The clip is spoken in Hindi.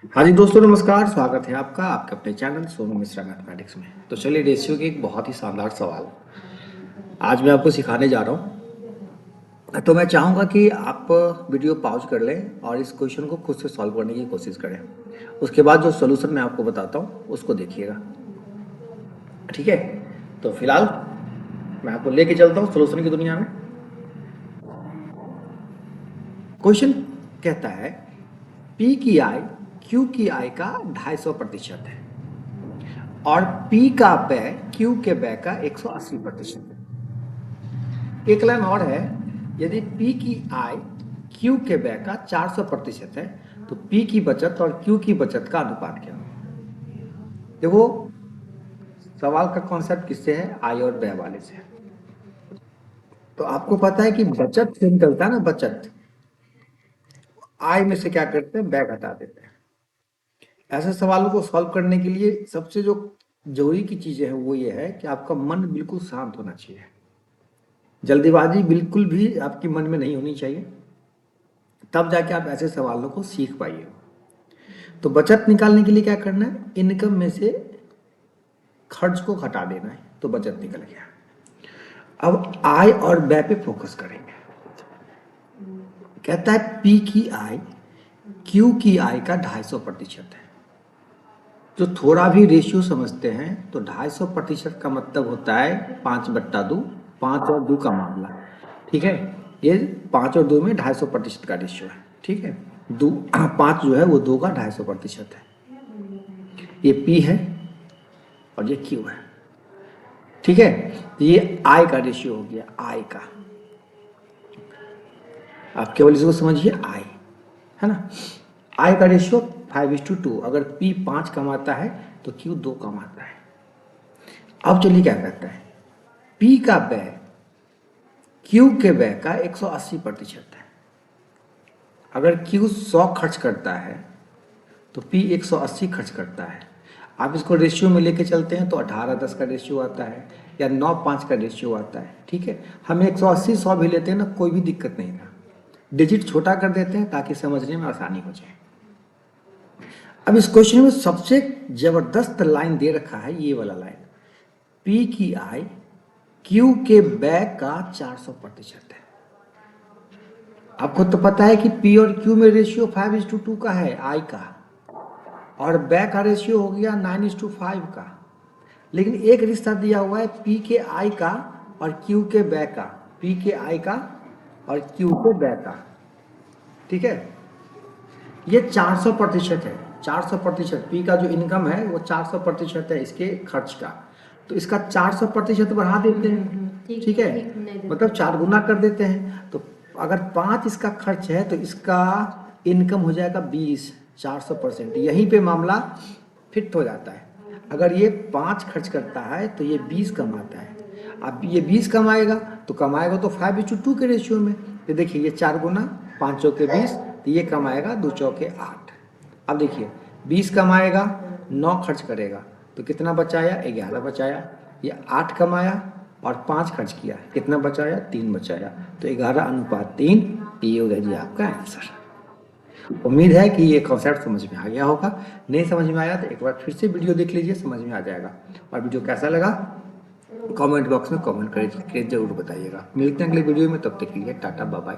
हाँ जी दोस्तों, नमस्कार। स्वागत है आपका आपके अपने चैनल सोनू मिश्रा मैथमेटिक्स में। तो चलिए, रेशियो के एक बहुत ही शानदार सवाल आज मैं आपको सिखाने जा रहा हूँ। तो मैं चाहूँगा कि आप वीडियो पॉज कर लें और इस क्वेश्चन को खुद से सॉल्व करने की कोशिश करें। उसके बाद जो सोल्यूशन मैं आपको बताता हूँ उसको देखिएगा, ठीक है। तो फिलहाल मैं आपको लेके चलता हूँ सोल्यूशन की दुनिया में। क्वेश्चन कहता है पी की आई क्यू की आई का 250% है और P का व्यय Q के व्यय का 180% है। एक लाइन और है, यदि P की आय Q के व्यय का 400% है तो P की बचत और Q की बचत का अनुपात क्या होगा। देखो, सवाल का कॉन्सेप्ट किससे है? आय और व्यय वाले से है। तो आपको पता है कि बचत से निकलता है ना, बचत। आय में से क्या करते हैं? व्यय घटा देते हैं। ऐसे सवालों को सॉल्व करने के लिए सबसे जो जरूरी की चीजें हैं वो ये है कि आपका मन बिल्कुल शांत होना चाहिए। जल्दीबाजी बिल्कुल भी आपकी मन में नहीं होनी चाहिए, तब जाके आप ऐसे सवालों को सीख पाइए। तो बचत निकालने के लिए क्या करना है? इनकम में से खर्च को घटा देना है, तो बचत निकल गया। अब आय और व्यय पे फोकस करेंगे। कहता है पी की आय क्यू की आय का 250% है। जो थोड़ा भी रेशियो समझते हैं तो 250% का मतलब होता है 5/2, 5 और 2 का मामला, ठीक है। ये 5 और 2 में 250% का रेशियो है, ठीक है। 5 जो है वो 2 का 250% है। ये पी है और ये क्यू है, ठीक है। तो ये आय का रेशियो हो गया, आय का। आप केवल इसको समझिए, आय है ना। आय का रेशियो 5:2। अगर पी 5 कमाता है तो क्यू 2 कमाता है। अब चलिए क्या कहता है, पी का व्यय क्यू के व्यय का 180% है। अगर क्यू 100 खर्च करता है तो पी 180 खर्च करता है। आप इसको रेशियो में लेके चलते हैं तो 18:10 का रेशियो आता है या 9:5 का रेशियो आता है, ठीक है। हम 180 100 भी लेते हैं ना, कोई भी दिक्कत नहीं था। डिजिट छोटा कर देते हैं ताकि समझने में आसानी हो जाए। अब इस क्वेश्चन में सबसे जबरदस्त लाइन दे रखा है, ये वाला लाइन, पी की आय क्यू के व्यय का 400% है। आपको तो पता है कि पी और क्यू में रेशियो 5:2 का है, आई का, और व्यय का रेशियो हो गया 9:5 का। लेकिन एक रिश्ता दिया हुआ है पी के आई का और क्यू के व्यय का, पी के आई का और क्यू के व्यय का, ठीक है। ये 400% है। 400% पी का जो इनकम है वो 400% है इसके खर्च का। तो इसका 400% बढ़ा देते हैं, ठीक है, मतलब 4 गुना कर देते हैं। तो अगर 5 इसका खर्च है तो इसका इनकम हो जाएगा 20। 400% यहीं पे मामला फिट हो जाता है। अगर ये 5 खर्च करता है तो ये 20 कमाता है। अब ये 20 कमाएगा तो तो 5:2 के रेशियो में। ये देखिए, ये 4 गुना 5 चौके 20, तो ये कमाएगा 2 चौके 8। अब देखिए, 20 कमाएगा, 9 खर्च करेगा तो कितना बचाया? 11 बचाया। ये 8 कमाया और 5 खर्च किया, कितना बचाया? 3 बचाया। तो 11:3, ये हो गया जी आपका आंसर। उम्मीद है कि ये कॉन्सेप्ट समझ में आ गया होगा। नहीं समझ में आया तो एक बार फिर से वीडियो देख लीजिए, समझ में आ जाएगा। और वीडियो कैसा लगा कमेंट बॉक्स में कमेंट करके जरूर बताइएगा। मिलते हैं अगले वीडियो में, तब तक के लिए टाटा बाय बाय।